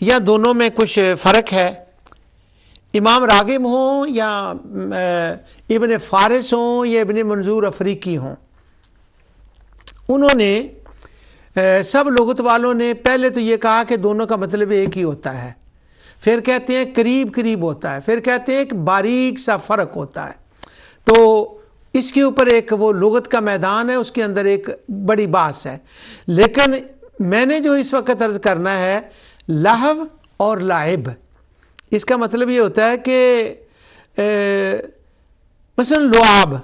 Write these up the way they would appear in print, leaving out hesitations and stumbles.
یا دونوں میں کچھ فرق ہے؟ امام راغب ہوں یا ابن فارس ہوں یا ابن منظور افریقی ہوں، انہوں نے سب لغت والوں نے پہلے تو یہ کہا کہ دونوں کا مطلب ایک ہی ہوتا ہے، پھر کہتے ہیں قریب قریب ہوتا ہے، پھر کہتے ہیں ایک باریک سا فرق ہوتا ہے۔ تو اس کے اوپر ایک وہ لغت کا میدان ہے، اس کے اندر ایک بڑی بحث ہے، لیکن میں نے جو اس وقت عرض کرنا ہے لہو اور لعب، اس کا مطلب یہ ہوتا ہے کہ مثلا لعاب،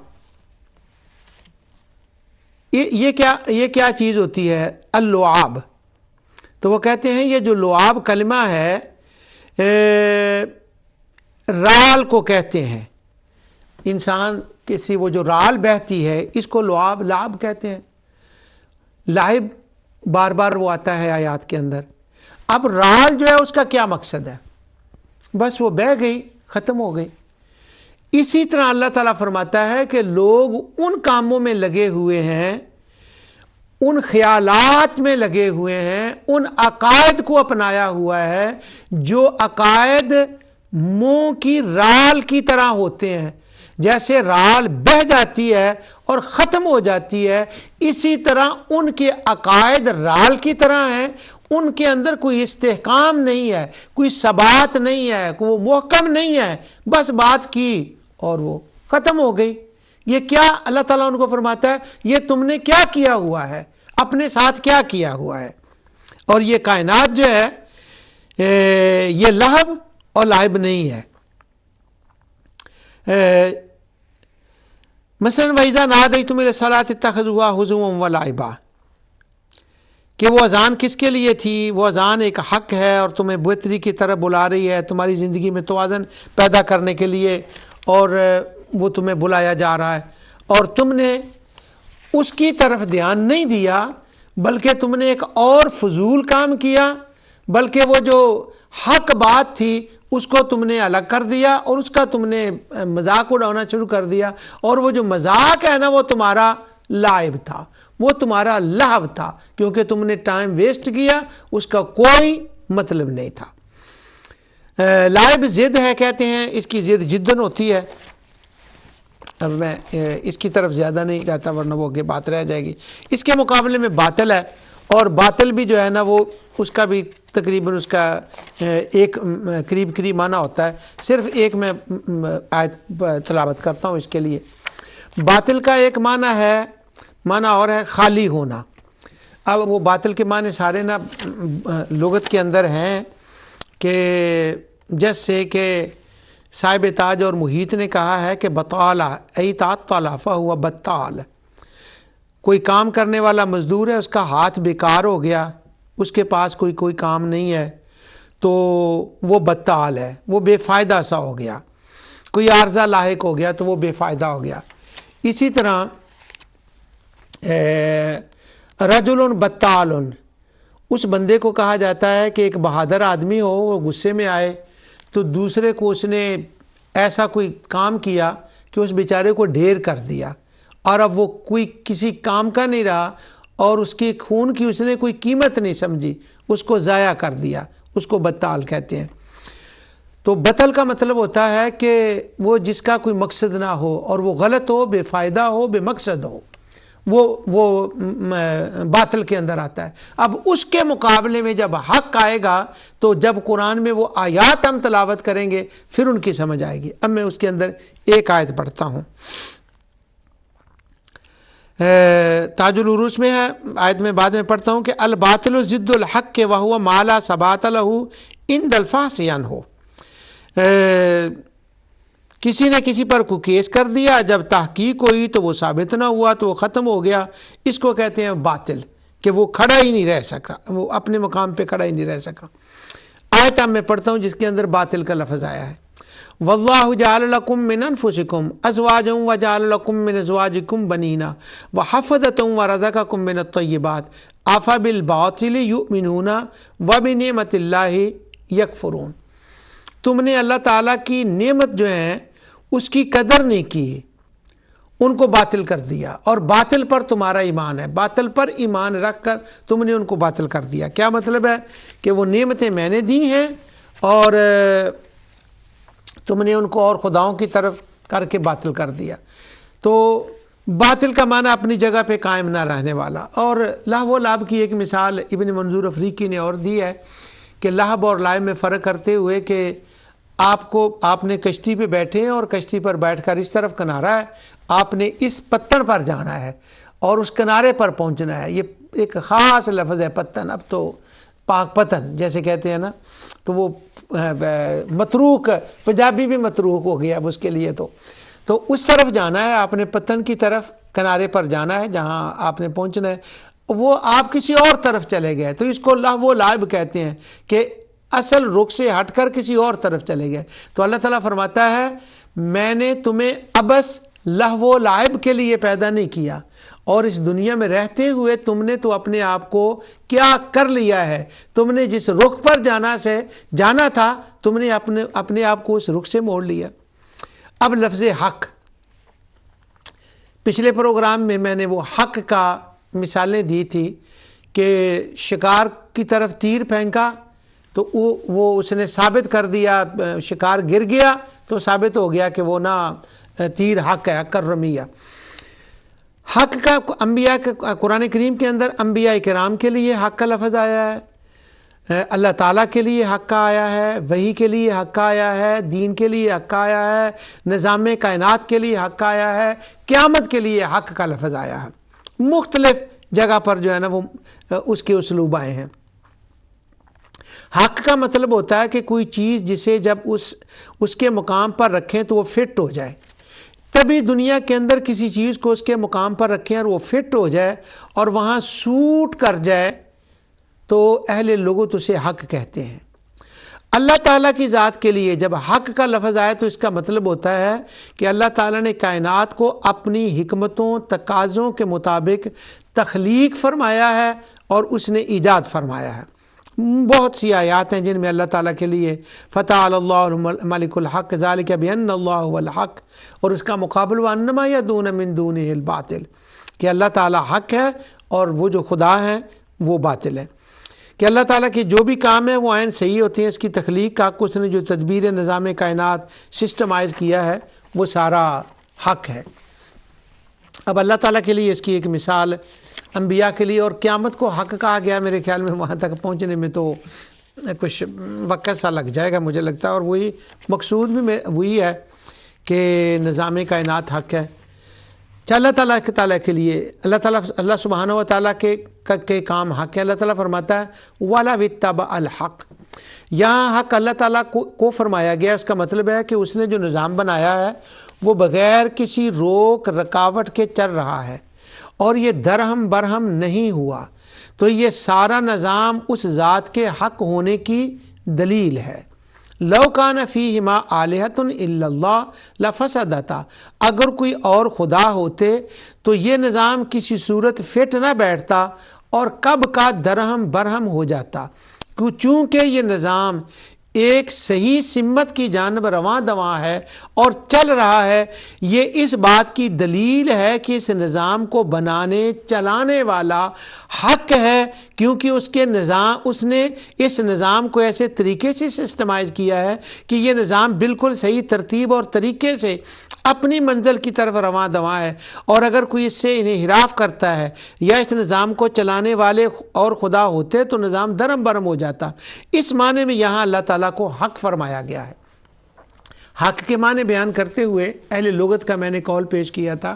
یہ کیا چیز ہوتی ہے؟ اللعاب، تو وہ کہتے ہیں یہ جو لعاب کلمہ ہے رال کو کہتے ہیں، انسان کسی وہ جو رال بہتی ہے اس کو لعاب کہتے ہیں۔ لعب بار بار وہ آتا ہے آیات کے اندر۔ اب رال جو ہے اس کا کیا مقصد ہے؟ بس وہ بہہ گئی، ختم ہو گئی۔ اسی طرح اللہ تعالیٰ فرماتا ہے کہ لوگ ان کاموں میں لگے ہوئے ہیں، ان خیالات میں لگے ہوئے ہیں، ان عقائد کو اپنایا ہوا ہے جو عقائد منہ کی رال کی طرح ہوتے ہیں۔ جیسے رال بہہ جاتی ہے اور ختم ہو جاتی ہے، اسی طرح ان کے عقائد رال کی طرح ہیں، ان کے اندر کوئی استحکام نہیں ہے، کوئی ثبات نہیں ہے، کوئی وہ محکم نہیں ہے، بس بات کی اور وہ ختم ہو گئی۔ یہ کیا اللہ تعالیٰ ان کو فرماتا ہے، یہ تم نے کیا کیا ہوا ہے، اپنے ساتھ کیا کیا ہوا ہے۔ اور یہ کائنات جو ہے یہ لہو اور لعب نہیں ہے۔ مثلا وَإِذَا نَادَيْتُمْ إِلَى الصَّلَاةِ اتَّخَذُوهَا هُزُوًا وَلَعِبًا، کہ وہ اذان کس کے لیے تھی؟ وہ اذان ایک حق ہے اور تمہیں بہتری کی طرف بلا رہی ہے، تمہاری زندگی میں توازن پیدا کرنے کے لیے، اور وہ تمہیں بلایا جا رہا ہے، اور تم نے اس کی طرف دھیان نہیں دیا بلکہ تم نے ایک اور فضول کام کیا، بلکہ وہ جو حق بات تھی اس کو تم نے الگ کر دیا اور اس کا تم نے مذاق اڑانا شروع کر دیا، اور وہ جو مذاق ہے نا وہ تمہارا لعب تھا، وہ تمہارا لہو تھا، کیونکہ تم نے ٹائم ویسٹ کیا، اس کا کوئی مطلب نہیں تھا۔ لعب ضد ہے کہتے ہیں، اس کی ضد جدن ہوتی ہے۔ اب میں اس کی طرف زیادہ نہیں جاتا ورنہ وہ آگے بات رہ جائے گی۔ اس کے مقابلے میں باطل ہے، اور باطل بھی جو ہے نا وہ اس کا بھی تقریباً اس کا ایک قریب معنی ہوتا ہے۔ صرف ایک میں آیت تلاوت کرتا ہوں اس کے لیے۔ باطل کا ایک معنی اور ہے خالی ہونا۔ اب وہ باطل کے معنی سارے نا لغت کے اندر ہیں، کہ جیسے کہ صاحب تاج اور محیط نے کہا ہے کہ بطالہ ای تعطل فہو بطال، کوئی کام کرنے والا مزدور ہے، اس کا ہاتھ بیکار ہو گیا، اس کے پاس کوئی کام نہیں ہے، تو وہ بطال ہے، وہ بے فائدہ سا ہو گیا، کوئی عارضہ لاحق ہو گیا تو وہ بے فائدہ ہو گیا۔ اسی طرح رجل بطال، اس بندے کو کہا جاتا ہے کہ ایک بہادر آدمی ہو، وہ غصے میں آئے تو دوسرے کو اس نے ایسا کوئی کام کیا کہ اس بیچارے کو ڈھیر کر دیا، اور اب وہ کوئی کسی کام کا نہیں رہا، اور اس کی خون کی اس نے کوئی قیمت نہیں سمجھی، اس کو ضائع کر دیا، اس کو بطال کہتے ہیں۔ تو بطل کا مطلب ہوتا ہے کہ وہ جس کا کوئی مقصد نہ ہو، اور وہ غلط ہو، بے فائدہ ہو، بے مقصد ہو، وہ باطل کے اندر آتا ہے۔ اب اس کے مقابلے میں جب حق آئے گا تو جب قرآن میں وہ آیات ہم تلاوت کریں گے پھر ان کی سمجھ آئے گی۔ اب میں اس کے اندر ایک آیت پڑھتا ہوں، تاج العروج میں ہے، آیت میں بعد میں پڑھتا ہوں کہ الباطل ضد الحق کے وہو ما لا ثبات لہ عند الفاسقین ہو، کسی نے کسی پر کوئی کیس کر دیا، جب تحقیق ہوئی تو وہ ثابت نہ ہوا تو وہ ختم ہو گیا، اس کو کہتے ہیں باطل، کہ وہ کھڑا ہی نہیں رہ سکا، وہ اپنے مقام پہ کھڑا ہی نہیں رہ سکا۔ آیت میں پڑھتا ہوں جس کے اندر باطل کا لفظ آیا ہے، واللہ جعل لکم من انفسکم ازواجا وجعل لکم من ازواجکم بنینا وحفظۃ ورزقکم من الطیبات افبالباطل یؤمنون وبنعمت اللہ یکفرون۔ تم نے اللہ تعالیٰ کی نعمت جو ہے اس کی قدر نہیں کی، ان کو باطل کر دیا، اور باطل پر تمہارا ایمان ہے، باطل پر ایمان رکھ کر تم نے ان کو باطل کر دیا۔ کیا مطلب ہے کہ وہ نعمتیں میں نے دی ہیں اور تم نے ان کو اور خداؤں کی طرف کر کے باطل کر دیا۔ تو باطل کا معنی اپنی جگہ پہ قائم نہ رہنے والا۔ اور لہو و لعب کی ایک مثال ابن منظور افریقی نے اور دی ہے کہ لہب اور لعب میں فرق کرتے ہوئے کہ آپ نے کشتی پہ بیٹھے ہیں اور کشتی پر بیٹھ کر اس طرف کنارہ ہے، آپ نے اس پتن پر جانا ہے اور اس کنارے پر پہنچنا ہے۔ یہ ایک خاص لفظ ہے پتن، اب تو پاک پتن جیسے کہتے ہیں نا، تو وہ متروک، پنجابی بھی متروک ہو گیا اب اس کے لیے۔ تو اس طرف جانا ہے، آپ نے پتن کی طرف کنارے پر جانا ہے جہاں آپ نے پہنچنا ہے، وہ آپ کسی اور طرف چلے گئے، تو اس کو لہو و لعب کہتے ہیں کہ اصل رخ سے ہٹ کر کسی اور طرف چلے گئے۔ تو اللہ تعالیٰ فرماتا ہے میں نے تمہیں ابس لہو و لعب کے لیے پیدا نہیں کیا، اور اس دنیا میں رہتے ہوئے تم نے تو اپنے آپ کو کیا کر لیا ہے، تم نے جس رخ پر جانا تھا تم نے اپنے آپ کو اس رخ سے موڑ لیا۔ اب لفظ حق، پچھلے پروگرام میں نے وہ حق کا مثالیں دی تھی کہ شکار کی طرف تیر پھینکا تو وہ اس نے ثابت کر دیا، شکار گر گیا تو ثابت ہو گیا کہ وہ نہ تیر حق ہے، کرمیہ حق کا۔ انبیاء کا قرآن کریم کے اندر انبیاء کرام کے لیے حق کا لفظ آیا ہے، اللہ تعالیٰ کے لیے حق کا آیا ہے، وحی کے لیے حق کا آیا ہے، دین کے لیے حق کا آیا ہے، نظام کائنات کے لیے حق کا آیا ہے، قیامت کے لیے حق کا لفظ آیا ہے۔ مختلف جگہ پر جو ہے نا وہ اس کے اسلوب آئے ہیں۔ حق کا مطلب ہوتا ہے کہ کوئی چیز جسے جب اس کے مقام پر رکھیں تو وہ فٹ ہو جائے، تبھی دنیا کے اندر کسی چیز کو اس کے مقام پر رکھیں اور وہ فٹ ہو جائے اور وہاں سوٹ کر جائے تو اہل لغت اسے حق کہتے ہیں۔ اللہ تعالیٰ کی ذات کے لیے جب حق کا لفظ آئے تو اس کا مطلب ہوتا ہے کہ اللہ تعالیٰ نے کائنات کو اپنی حکمتوں تقاضوں کے مطابق تخلیق فرمایا ہے اور اس نے ایجاد فرمایا ہے۔ بہت سی آیات ہیں جن میں اللہ تعالیٰ کے لیے فتعالی اللہ ملک الحق ذالک بان اللہ هو الحق، اور اس کا مقابل وانما یدعون من دونہ الباطل، کہ اللہ تعالیٰ حق ہے اور وہ جو خدا ہیں وہ باطل ہے، کہ اللہ تعالیٰ کے جو بھی کام ہیں وہ عین صحیح ہوتے ہیں۔ اس کی تخلیق کا اس نے جو تدبیر نظام کائنات سسٹمائز کیا ہے وہ سارا حق ہے۔ اب اللہ تعالیٰ کے لیے اس کی ایک مثال انبیاء کے لیے، اور قیامت کو حق کہا گیا، میرے خیال میں وہاں تک پہنچنے میں تو کچھ وقت سا لگ جائے گا مجھے لگتا ہے، اور وہی مقصود بھی وہی ہے کہ نظام کائنات حق ہے۔ اللہ تعالیٰ کے لیے اللہ سبحانہ و تعالیٰ کے کام حق ہے۔ اللہ تعالیٰ فرماتا ہے وَلَوِ اتَّبَعَ الْحَقَّ، یہاں حق اللہ تعالیٰ کو فرمایا گیا، اس کا مطلب ہے کہ اس نے جو نظام بنایا ہے وہ بغیر کسی روک رکاوٹ کے چل رہا ہے اور یہ درہم برہم نہیں ہوا، تو یہ سارا نظام اس ذات کے حق ہونے کی دلیل ہے۔ لو کان فیہما آلہۃ الا اللہ لفسدتا، اگر کوئی اور خدا ہوتے تو یہ نظام کسی صورت فٹ نہ بیٹھتا اور کب کا درہم برہم ہو جاتا، چونکہ یہ نظام ایک صحیح سمت کی جانب رواں دواں ہے اور چل رہا ہے۔ یہ اس بات کی دلیل ہے کہ اس نظام کو بنانے چلانے والا حق ہے، کیونکہ اس نے اس نظام کو ایسے طریقے سے سسٹمائز کیا ہے کہ یہ نظام بالکل صحیح ترتیب اور طریقے سے اپنی منزل کی طرف رواں دواں ہے، اور اگر کوئی اس سے انحراف کرتا ہے یا اس نظام کو چلانے والے اور خدا ہوتے تو نظام درم برم ہو جاتا۔ اس معنی میں یہاں اللہ تعالیٰ کو حق فرمایا گیا ہے۔ حق کے معنی بیان کرتے ہوئے اہل لغت کا میں نے قول پیش کیا تھا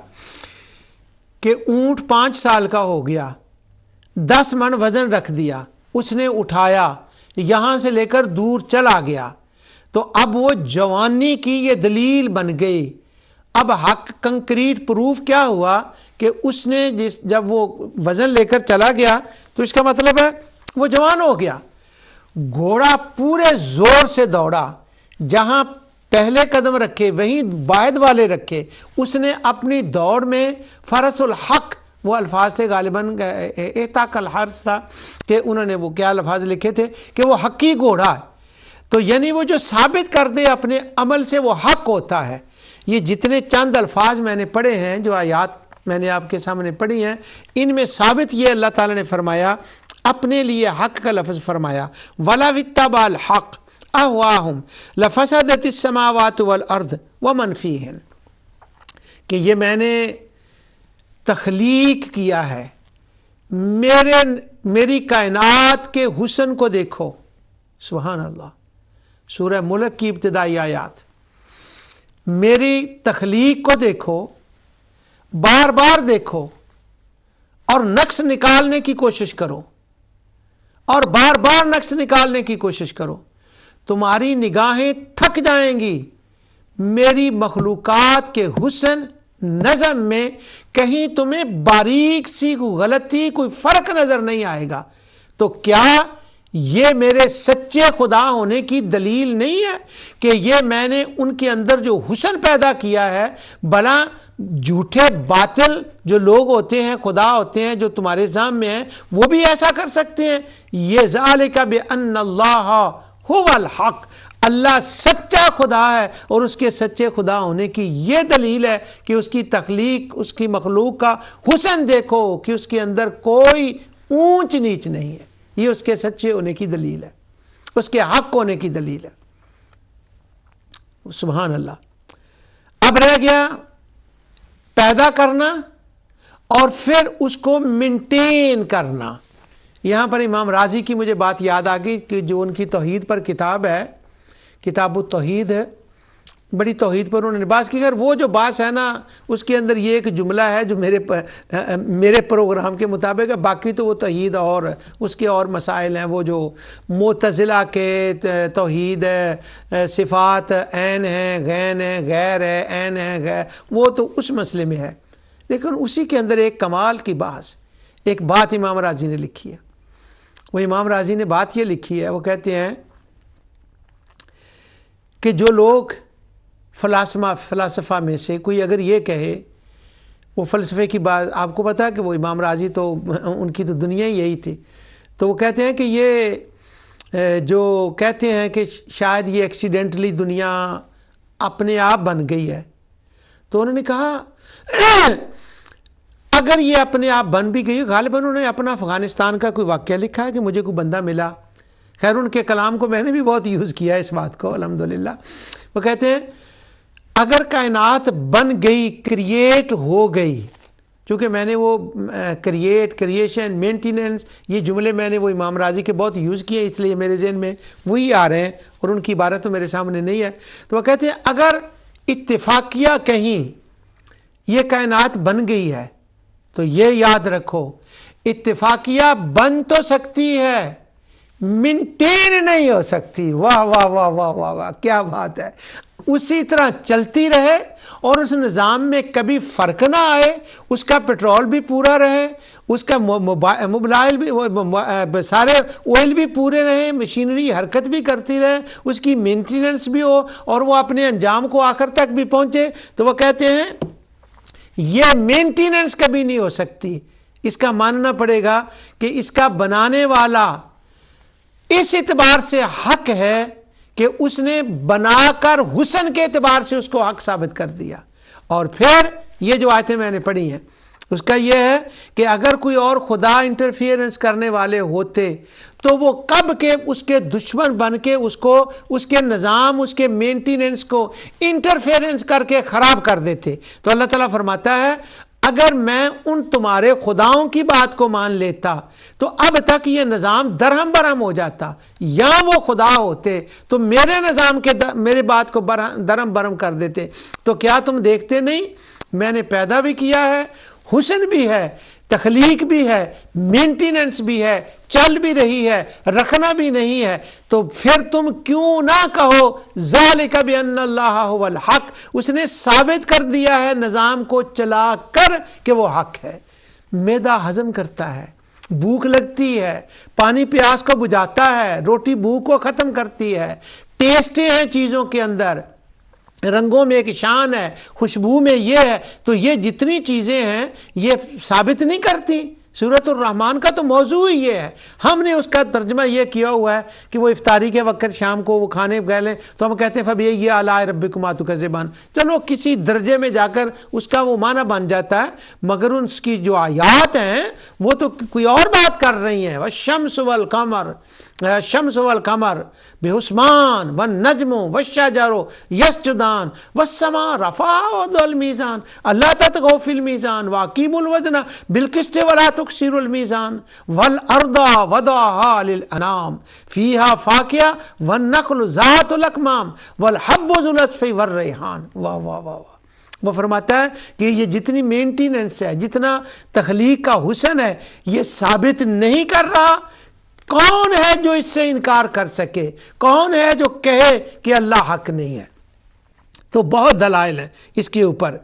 کہ اونٹ 5 سال کا ہو گیا، 10 من وزن رکھ دیا، اس نے اٹھایا، یہاں سے لے کر دور چلا گیا، تو اب وہ جوانی کی یہ دلیل بن گئی۔ اب حق کنکریٹ پروف کیا ہوا کہ اس نے جب وہ وزن لے کر چلا گیا تو اس کا مطلب ہے وہ جوان ہو گیا۔ گھوڑا پورے زور سے دوڑا، جہاں پہلے قدم رکھے وہیں بعد والے رکھے، اس نے اپنی دوڑ میں فرس الحق، وہ الفاظ تھے غالباً احتاق الحرث تھا کہ انہوں نے وہ کیا الفاظ لکھے تھے کہ وہ حقی گھوڑا ہے، تو یعنی وہ جو ثابت کر دے اپنے عمل سے وہ حق ہوتا ہے۔ یہ جتنے چند الفاظ میں نے پڑھے ہیں، جو آیات میں نے آپ کے سامنے پڑھی ہیں، ان میں ثابت یہ اللہ تعالیٰ نے فرمایا، اپنے لیے حق کا لفظ فرمایا، وَلَوِ اتَّبَعَ الْحَقَّ أَهْوَاءَهُمْ لَفَسَدَتِ السَّمَاوَاتُ وَالْأَرْضُ وَمَنْ فِيهِنَّ، کہ یہ میں نے تخلیق کیا ہے، میری کائنات کے حسن کو دیکھو. سبحان اللہ. سورہ ملک کی ابتدائی آیات. میری تخلیق کو دیکھو، بار بار دیکھو اور نقص نکالنے کی کوشش کرو، اور بار بار نقص نکالنے کی کوشش کرو. تمہاری نگاہیں تھک جائیں گی میری مخلوقات کے حسن نظم میں، کہیں تمہیں باریک سی کوئی غلطی، کوئی فرق نظر نہیں آئے گا. تو کیا یہ میرے سچے خدا ہونے کی دلیل نہیں ہے کہ یہ میں نے ان کے اندر جو حسن پیدا کیا ہے؟ بھلا جھوٹے باطل جو لوگ ہوتے ہیں، خدا ہوتے ہیں جو تمہارے سامنے ہیں، وہ بھی ایسا کر سکتے ہیں؟ یہ ذالک بأن اللہ هو الحق، اللہ سچا خدا ہے، اور اس کے سچے خدا ہونے کی یہ دلیل ہے کہ اس کی تخلیق، اس کی مخلوق کا حسن دیکھو کہ اس کے اندر کوئی اونچ نیچ نہیں ہے. یہ اس کے سچے ہونے کی دلیل ہے، اس کے حق ہونے کی دلیل ہے. سبحان اللہ. اب رہ گیا پیدا کرنا اور پھر اس کو مینٹین کرنا. یہاں پر امام رازی کی مجھے بات یاد آ گئی کہ جو ان کی توحید پر کتاب ہے، کتاب التوحید ہے، بڑی توحید پر انہوں نے بات کی. خیر وہ جو بات ہے نا، اس کے اندر یہ ایک جملہ ہے جو میرے پروگرام کے مطابق ہے، باقی تو وہ توحید اور اس کے اور مسائل ہیں. وہ جو معتزلہ کے توحید ہے، صفات عین ہیں، غین ہے، غیر ہے، عین ہے، غیر، وہ تو اس مسئلے میں ہے. لیکن اسی کے اندر ایک کمال کی بحث، ایک بات امام رازی نے لکھی ہے. وہ امام رازی نے بات یہ لکھی ہے، وہ کہتے ہیں کہ جو لوگ فلاسفہ میں سے کوئی اگر یہ کہے، وہ فلسفے کی بات آپ کو پتا ہے کہ وہ امام رازی تو ان کی تو دنیا ہی یہی تھی. تو وہ کہتے ہیں کہ یہ جو کہتے ہیں کہ شاید یہ ایکسیڈنٹلی دنیا اپنے آپ بن گئی ہے، تو انہوں نے کہا اگر یہ اپنے آپ بن بھی گئی، غالباً انہوں نے اپنا افغانستان کا کوئی واقعہ لکھا ہے کہ مجھے کوئی بندہ ملا. خیر ان کے کلام کو میں نے بھی بہت یوز کیا ہے اس بات کو، الحمدللہ. وہ کہتے ہیں اگر کائنات بن گئی، کریٹ ہو گئی، چونکہ میں نے وہ کریشن، مینٹیننس، یہ جملے میں نے وہ امام رازی کے بہت یوز کیے، اس لیے میرے ذہن میں وہی آ رہے ہیں اور ان کی عبارت تو میرے سامنے نہیں ہے. تو وہ کہتے ہیں اگر اتفاقیہ کہیں یہ کائنات بن گئی ہے تو یہ یاد رکھو اتفاقیہ بن تو سکتی ہے، مینٹین نہیں ہو سکتی. واہ واہ واہ واہ واہ واہ، کیا بات ہے. اسی طرح چلتی رہے اور اس نظام میں کبھی فرق نہ آئے، اس کا پیٹرول بھی پورا رہے، اس کا موبائل بھی، سارے آئل بھی پورے رہیں، مشینری حرکت بھی کرتی رہے، اس کی مینٹیننس بھی ہو اور وہ اپنے انجام کو آخر تک بھی پہنچے. تو وہ کہتے ہیں یہ مینٹیننس کبھی نہیں ہو سکتی. اس کا ماننا پڑے گا کہ اس کا بنانے والا اس اعتبار سے حق ہے کہ اس نے بنا کر حسن کے اعتبار سے اس کو حق ثابت کر دیا. اور پھر یہ جو آیتیں میں نے پڑھی ہیں اس کا یہ ہے کہ اگر کوئی اور خدا انٹرفیئرنس کرنے والے ہوتے تو وہ کب کے اس کے دشمن بن کے اس کو، اس کے نظام، اس کے مینٹیننس کو انٹرفیئرنس کر کے خراب کر دیتے. تو اللہ تعالیٰ فرماتا ہے اگر میں ان تمہارے خداؤں کی بات کو مان لیتا تو اب تک یہ نظام درہم برہم ہو جاتا، یا وہ خدا ہوتے تو میرے نظام کے میرے بات کو درہم برہم کر دیتے. تو کیا تم دیکھتے نہیں میں نے پیدا بھی کیا ہے، حسن بھی ہے، تخلیق بھی ہے، مینٹیننس بھی ہے، چل بھی رہی ہے، رکھنا بھی نہیں ہے. تو پھر تم کیوں نہ کہو ذالک بان اللہ هو الحق، اس نے ثابت کر دیا ہے نظام کو چلا کر کہ وہ حق ہے. معدہ ہضم کرتا ہے، بھوک لگتی ہے، پانی پیاس کو بجھاتا ہے، روٹی بھوک کو ختم کرتی ہے، ٹیسٹیں ہیں چیزوں کے اندر، رنگوں میں ایک شان ہے، خوشبو میں یہ ہے. تو یہ جتنی چیزیں ہیں یہ ثابت نہیں کرتی سورۃ الرحمن کا تو موضوع ہی یہ ہے. ہم نے اس کا ترجمہ یہ کیا ہوا ہے کہ وہ افطاری کے وقت شام کو وہ کھانے گئے لیں تو ہم کہتے ہیں فَبِأَيِّ آلَاءِ رَبِّكُمَا تُكَذِّبَانِ. چلو کسی درجے میں جا کر اس کا وہ معنی بن جاتا ہے، مگر اس کی جو آیات ہیں وہ تو کوئی اور بات کر رہی ہیں. وَالشَّمْسُ وَالْقَمَرُ الشَّمْسُ وَالْقَمَرُ بِحُسْبَانٍ وَالنَّجْمُ وَالشَّجَرُ يَسْجُدَانِ وَالسَّمَاءَ رَفَعَهَا وَوَضَعَ الْمِيزَانَ أَلَّا تَطْغَوْا فِي الْمِيزَانِ وَأَقِيمُوا الْوَزْنَ بِالْقِسْطِ وَلَا تُخْسِرُوا الْمِيزَانَ وَالْأَرْضَ وَضَعَهَا لِلْأَنَامِ فِيهَا فَاكِهَةٌ وَالنَّخْلُ ذَاتُ الْأَكْمَامِ وَالْحَبُّ ذُو الْعَصْفِ وَالرَّيْحَانُ. واہ واہ واہ واہ. وہ فرماتا ہے کہ یہ جتنی مینٹیننس ہے، جتنا تخلیق کا حسن ہے، یہ ثابت نہیں کر رہا. کون ہے جو اس سے انکار کر سکے؟ کون ہے جو کہے کہ اللہ حق نہیں ہے؟ تو بہت دلائل ہیں اس کے اوپر.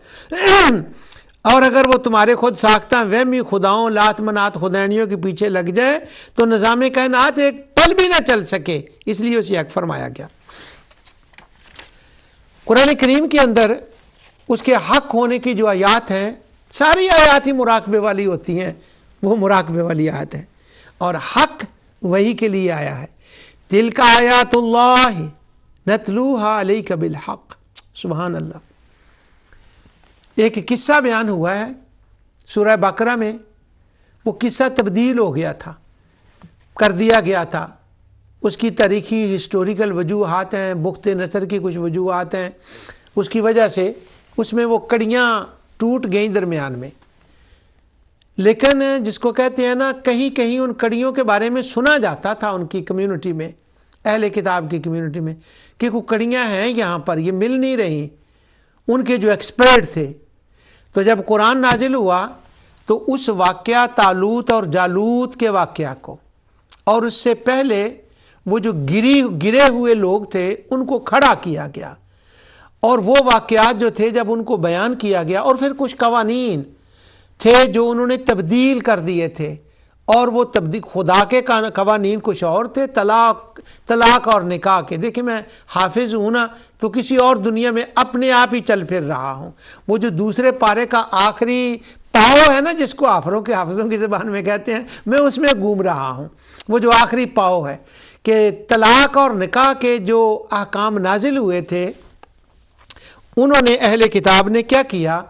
اور اگر وہ تمہارے خود ساختہ وہمی خداؤں، لات منات خدائنیوں کے پیچھے لگ جائے تو نظام کائنات ایک پل بھی نہ چل سکے. اس لیے اسے حق فرمایا گیا. قرآن کریم کے اندر اس کے حق ہونے کی جو آیات ہیں، ساری آیات ہی مراقبے والی ہوتی ہیں، وہ مراقبے والی آیات ہیں. اور حق وہی کے لیے آیا ہے. تلک آیات اللہ نتلوہا علیک بالحق. سبحان اللہ. ایک قصہ بیان ہوا ہے سورہ بقرہ میں. وہ قصہ تبدیل ہو گیا تھا، کر دیا گیا تھا. اس کی تاریخی ہسٹوریکل وجوہات ہیں، بخت نصر کی کچھ وجوہات ہیں. اس کی وجہ سے اس میں وہ کڑیاں ٹوٹ گئیں درمیان میں. لیکن جس کو کہتے ہیں نا، کہیں کہیں ان کڑیوں کے بارے میں سنا جاتا تھا ان کی کمیونٹی میں، اہل کتاب کی کمیونٹی میں، کہ کوئی کڑیاں ہیں یہاں پر، یہ مل نہیں رہی. ان کے جو ایکسپرٹ تھے. تو جب قرآن نازل ہوا تو اس واقعہ طالوت اور جالوت کے واقعہ کو، اور اس سے پہلے وہ جو گرے ہوئے لوگ تھے ان کو کھڑا کیا گیا، اور وہ واقعات جو تھے جب ان کو بیان کیا گیا. اور پھر کچھ قوانین تھے جو انہوں نے تبدیل کر دیے تھے، اور وہ تبدیل خدا کے قوانین کچھ اور تھے، طلاق اور نکاح کے. دیکھیں میں حافظ ہوں نا، تو کسی اور دنیا میں اپنے آپ ہی چل پھر رہا ہوں. وہ جو دوسرے پارے کا آخری پاؤ ہے نا، جس کو حافظوں کی زبان میں کہتے ہیں، میں اس میں گھوم رہا ہوں. وہ جو آخری پاؤ ہے کہ طلاق اور نکاح کے جو احکام نازل ہوئے تھے، انہوں نے اہل کتاب نے کیا کیا؟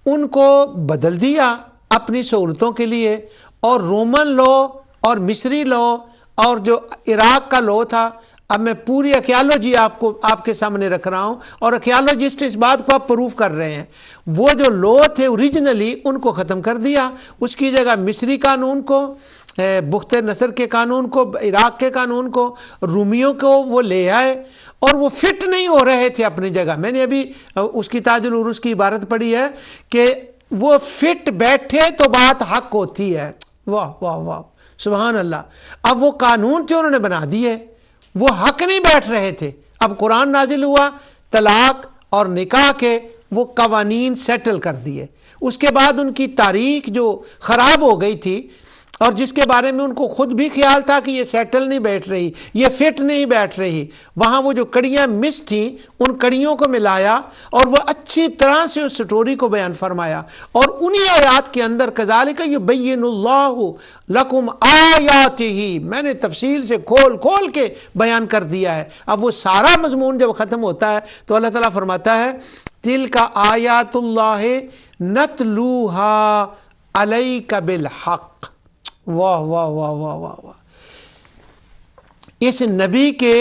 ان کو بدل دیا اپنی سہولتوں کے لیے. اور رومن لو اور مصری لو اور جو عراق کا لو تھا، اب میں پوری ایکیالوجی آپ کے سامنے رکھ رہا ہوں، اور ایکیالوجسٹ اس بات کو آپ پروف کر رہے ہیں. وہ جو لو تھے اوریجنلی، ان کو ختم کر دیا. اس کی جگہ مصری قانون کو، بخت نصر کے قانون کو، عراق کے قانون کو، رومیوں کو وہ لے آئے، اور وہ فٹ نہیں ہو رہے تھے اپنی جگہ. میں نے ابھی اس کی تاج العروج کی عبارت پڑھی ہے کہ وہ فٹ بیٹھے تو بات حق ہوتی ہے. واہ واہ واہ، سبحان اللہ. اب وہ قانون جو انہوں نے بنا دیے وہ حق نہیں بیٹھ رہے تھے. اب قرآن نازل ہوا، طلاق اور نکاح کے وہ قوانین سیٹل کر دیے. اس کے بعد ان کی تاریخ جو خراب ہو گئی تھی، اور جس کے بارے میں ان کو خود بھی خیال تھا کہ یہ سیٹل نہیں بیٹھ رہی، یہ فٹ نہیں بیٹھ رہی، وہاں وہ جو کڑیاں مس تھیں ان کڑیوں کو ملایا، اور وہ اچھی طرح سے اس سٹوری کو بیان فرمایا. اور انہی آیات کے اندر کذالک یبین اللہ لکم آیاتہ، میں نے تفصیل سے کھول کے بیان کر دیا ہے. اب وہ سارا مضمون جب ختم ہوتا ہے تو اللہ تعالیٰ فرماتا ہے تلک آیات اللہ نتلوہا علیک بالحق. واہ واہ واہ واہ واہ واہ. اس نبی کے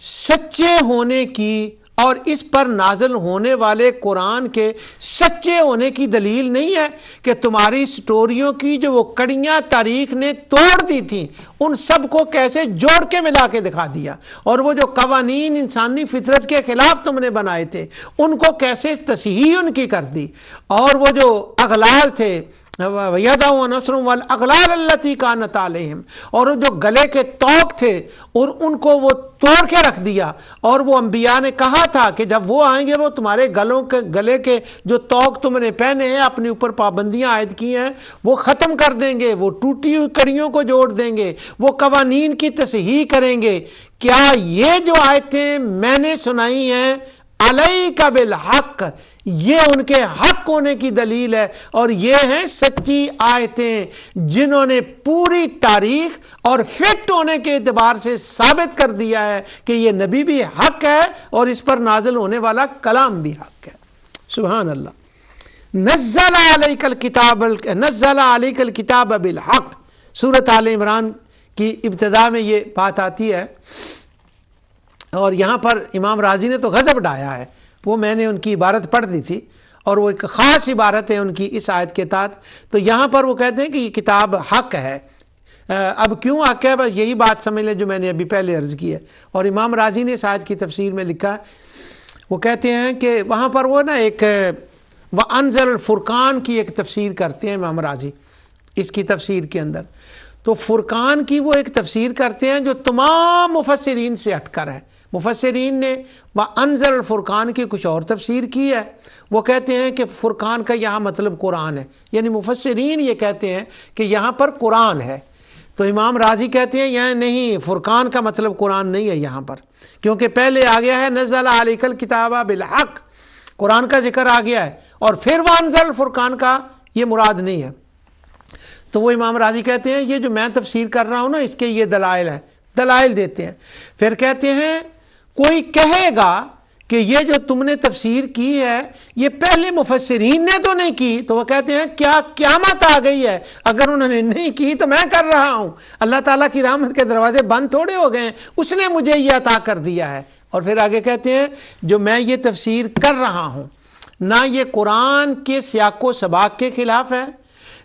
سچے ہونے کی اور اس پر نازل ہونے والے قرآن کے سچے ہونے کی دلیل نہیں ہے کہ تمہاری سٹوریوں کی جو وہ کڑیاں تاریخ نے توڑ دی تھیں، ان سب کو کیسے جوڑ کے ملا کے دکھا دیا. اور وہ جو قوانین انسانی فطرت کے خلاف تم نے بنائے تھے ان کو کیسے تصحیح ان کی کر دی. اور وہ جو اغلال تھے، وَيَدَعُ نَصْرٌ وَالْأَغْلَالَ الَّتِي كَانَتْ عَلَيْهِمْ، اور جو گلے کے توق تھے اور ان کو وہ توڑ کے رکھ دیا. اور وہ انبیاء نے کہا تھا کہ جب وہ آئیں گے وہ تمہارے گلے کے جو توق تم نے پہنے ہیں، اپنے اوپر پابندیاں عائد کی ہیں، وہ ختم کر دیں گے، وہ ٹوٹی ہوئی کڑیوں کو جوڑ دیں گے، وہ قوانین کی تصحیح کریں گے. کیا یہ جو آیتیں میں نے سنائی ہیں علیک بالحق، یہ ان کے حق ہونے کی دلیل ہے، اور یہ ہیں سچی آیتیں جنہوں نے پوری تاریخ اور فٹ ہونے کے اعتبار سے ثابت کر دیا ہے کہ یہ نبی بھی حق ہے اور اس پر نازل ہونے والا کلام بھی حق ہے۔ سبحان اللہ۔ نزل علیک الکتاب بالحق، سورۃ آل عمران کی ابتدا میں یہ بات آتی ہے، اور یہاں پر امام راضی نے تو غضب ڈھایا ہے، وہ میں نے ان کی عبارت پڑھ دی تھی، اور وہ ایک خاص عبارت ہے ان کی اس آیت کے تحت۔ تو یہاں پر وہ کہتے ہیں کہ یہ کتاب حق ہے۔ اب کیوں حق ہے؟ بس یہی بات سمجھ لیں جو میں نے ابھی پہلے عرض کی ہے، اور امام راضی نے اس آیت کی تفسیر میں لکھا، وہ کہتے ہیں کہ وہاں پر وہ نا ایک وَأَنزَلَ الْفُرْقَان کی ایک تفسیر کرتے ہیں امام راضی اس کی تفسیر کے اندر۔ تو فرقان کی وہ ایک تفسیر کرتے ہیں جو تمام مفسرین سے ہٹ کر ہے۔ مفسرین نے وَأَنزَلَ الْفُرْقَان کی کچھ اور تفسیر کی ہے، وہ کہتے ہیں کہ فرقان کا یہاں مطلب قرآن ہے، یعنی مفسرین یہ کہتے ہیں کہ یہاں پر قرآن ہے۔ تو امام راضی کہتے ہیں یہاں نہیں، فرقان کا مطلب قرآن نہیں ہے یہاں پر، کیونکہ پہلے آ گیا ہے نزل علیک الکتاب بالحق، قرآن کا ذکر آ گیا ہے، اور پھر وَأَنزَلَ الْفُرْقَان کا یہ مراد نہیں ہے۔ تو وہ امام راضی کہتے ہیں یہ جو میں تفسیر کر رہا ہوں نا، اس کے یہ دلائل ہیں، دلائل دیتے ہیں۔ پھر کہتے ہیں کوئی کہے گا کہ یہ جو تم نے تفسیر کی ہے یہ پہلے مفسرین نے تو نہیں کی، تو وہ کہتے ہیں کیا قیامت آ گئی ہے اگر انہوں نے نہیں کی تو میں کر رہا ہوں؟ اللہ تعالیٰ کی رحمت کے دروازے بند تھوڑے ہو گئے ہیں، اس نے مجھے یہ عطا کر دیا ہے۔ اور پھر آگے کہتے ہیں جو میں یہ تفسیر کر رہا ہوں نہ یہ قرآن کے سیاق و سباق کے خلاف ہے،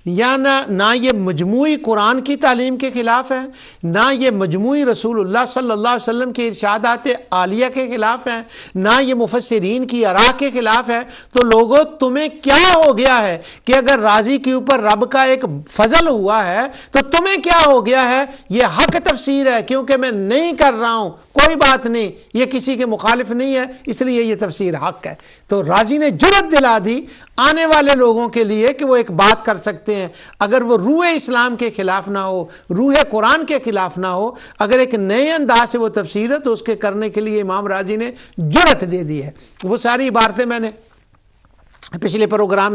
یا نہ یہ مجموعی قرآن کی تعلیم کے خلاف ہے، نہ یہ مجموعی رسول اللہ صلی اللہ علیہ وسلم کے ارشادات عالیہ کے خلاف ہے، نہ یہ مفسرین کی آراء کے خلاف ہے۔ تو لوگوں تمہیں کیا ہو گیا ہے کہ اگر راضی کے اوپر رب کا ایک فضل ہوا ہے تو تمہیں کیا ہو گیا ہے؟ یہ حق تفسیر ہے، کیونکہ میں نہیں کر رہا ہوں، کوئی بات نہیں، یہ کسی کے مخالف نہیں ہے، اس لیے یہ تفسیر حق ہے۔ تو راضی نے جرأت دلا دی آنے والے لوگوں کے لیے کہ وہ ایک بات کر سکتے ہیں، اگر وہ روح اسلام کے خلاف نہ ہو، روح قرآن کے خلاف نہ ہو، اگر ایک نئے انداز سے وہ تفسیر ہے تو اس کے کرنے کے لیے امام راضی نے جرأت دے دی ہے۔ وہ ساری عبارتیں میں نے پچھلے پروگرام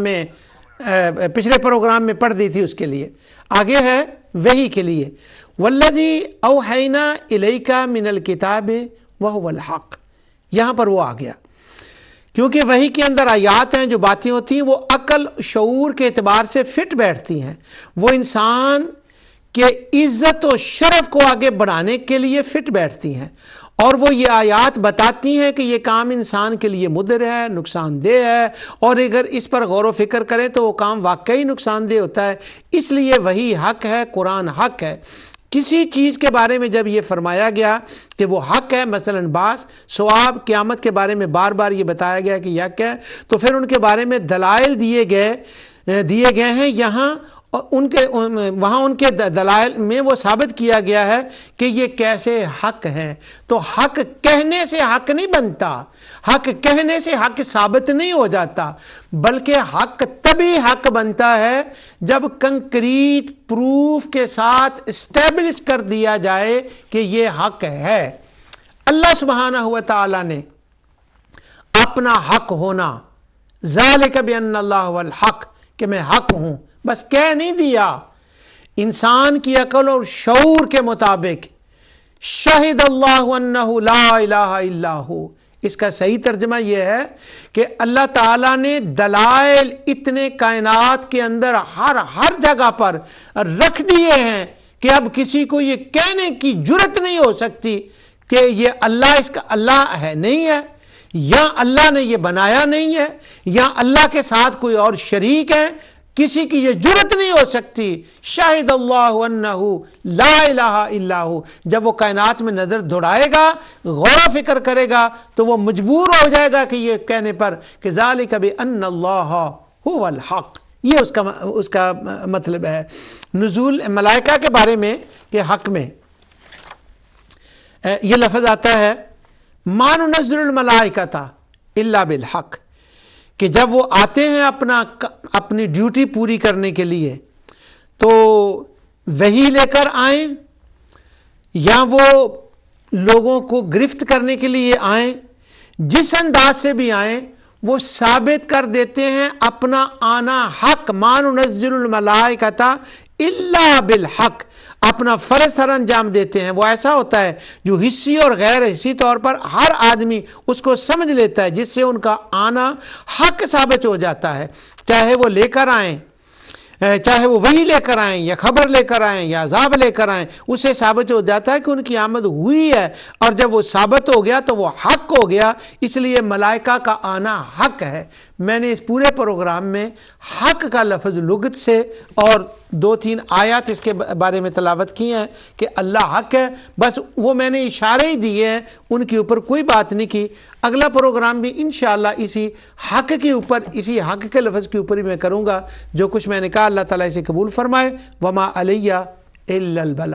میں پڑھ دی تھی، اس کے لیے آگے ہے وحی کے لیے والذی اوحینا الیک من الکتاب وہو الحق، یہاں پر وہ آ گیا کیونکہ وحی کے اندر آیات ہیں، جو باتیں ہوتی ہیں وہ عقل شعور کے اعتبار سے فٹ بیٹھتی ہیں، وہ انسان کے عزت و شرف کو آگے بڑھانے کے لیے فٹ بیٹھتی ہیں، اور وہ یہ آیات بتاتی ہیں کہ یہ کام انسان کے لیے مضر ہے، نقصان دہ ہے، اور اگر اس پر غور و فکر کریں تو وہ کام واقعی نقصان دہ ہوتا ہے۔ اس لیے وحی حق ہے، قرآن حق ہے۔ کسی چیز کے بارے میں جب یہ فرمایا گیا کہ وہ حق ہے، مثلا بعض ثواب قیامت کے بارے میں بار بار یہ بتایا گیا کہ یہ حق ہے، تو پھر ان کے بارے میں دلائل دیے گئے ہیں یہاں، وہاں ان کے دلائل میں وہ ثابت کیا گیا ہے کہ یہ کیسے حق ہیں۔ تو حق کہنے سے حق نہیں بنتا، حق کہنے سے حق ثابت نہیں ہو جاتا، بلکہ حق تبھی حق بنتا ہے جب کنکریٹ پروف کے ساتھ اسٹیبلش کر دیا جائے کہ یہ حق ہے۔ اللہ سبحانہ و تعالی نے اپنا حق ہونا، ذالک بان اللہ هو الحق، کہ میں حق ہوں، بس کہہ نہیں دیا، انسان کی عقل اور شعور کے مطابق شہد اللہ انہ لا الہ الا ہو۔ اس کا صحیح ترجمہ یہ ہے کہ اللہ تعالیٰ نے دلائل اتنے کائنات کے اندر ہر جگہ پر رکھ دیے ہیں کہ اب کسی کو یہ کہنے کی جرت نہیں ہو سکتی کہ یہ اللہ، اس کا اللہ ہے نہیں ہے، یا اللہ نے یہ بنایا نہیں ہے، یا اللہ کے ساتھ کوئی اور شریک ہے، کسی کی یہ جرت نہیں ہو سکتی۔ شاہد اللہ انہ لا الہ الا ہو، جب وہ کائنات میں نظر دوڑائے گا، غور و فکر کرے گا، تو وہ مجبور ہو جائے گا کہ یہ کہنے پر کہ ذالک بان اللہ هو الحق، یہ اس کا مطلب ہے۔ نزول ملائکہ کے بارے میں کہ حق میں یہ لفظ آتا ہے ما ننزل الملائکۃ الا بالحق، کہ جب وہ آتے ہیں اپنی ڈیوٹی پوری کرنے کے لیے تو وحی لے کر آئیں، یا وہ لوگوں کو گرفت کرنے کے لیے آئیں، جس انداز سے بھی آئیں، وہ ثابت کر دیتے ہیں اپنا آنا حق. ما ننزل الملائکۃ الا بالحق، اپنا فرض سر انجام دیتے ہیں. وہ ایسا ہوتا ہے جو حصی اور غیر حصی طور پر ہر آدمی اس کو سمجھ لیتا ہے، جس سے ان کا آنا حق ثابت ہو جاتا ہے. چاہے وہ لے کر آئیں، چاہے وہ وحی لے کر آئیں یا خبر لے کر آئیں یا عذاب لے کر آئیں، اسے ثابت ہو جاتا ہے کہ ان کی آمد ہوئی ہے. اور جب وہ ثابت ہو گیا تو وہ حق ہو گیا. اس لیے ملائکہ کا آنا حق ہے. میں نے اس پورے پروگرام میں حق کا لفظ لغت سے اور 2-3 آیات اس کے بارے میں تلاوت کی ہیں کہ اللہ حق ہے. بس وہ میں نے اشارے ہی دیے ہیں، ان کے اوپر کوئی بات نہیں کی. اگلا پروگرام بھی انشاءاللہ اسی حق کے اوپر، اسی حق کے لفظ کے اوپر ہی میں کروں گا. جو کچھ میں نے کہا اللہ تعالیٰ اسے قبول فرمائے. وما علیہ الا البلاغ.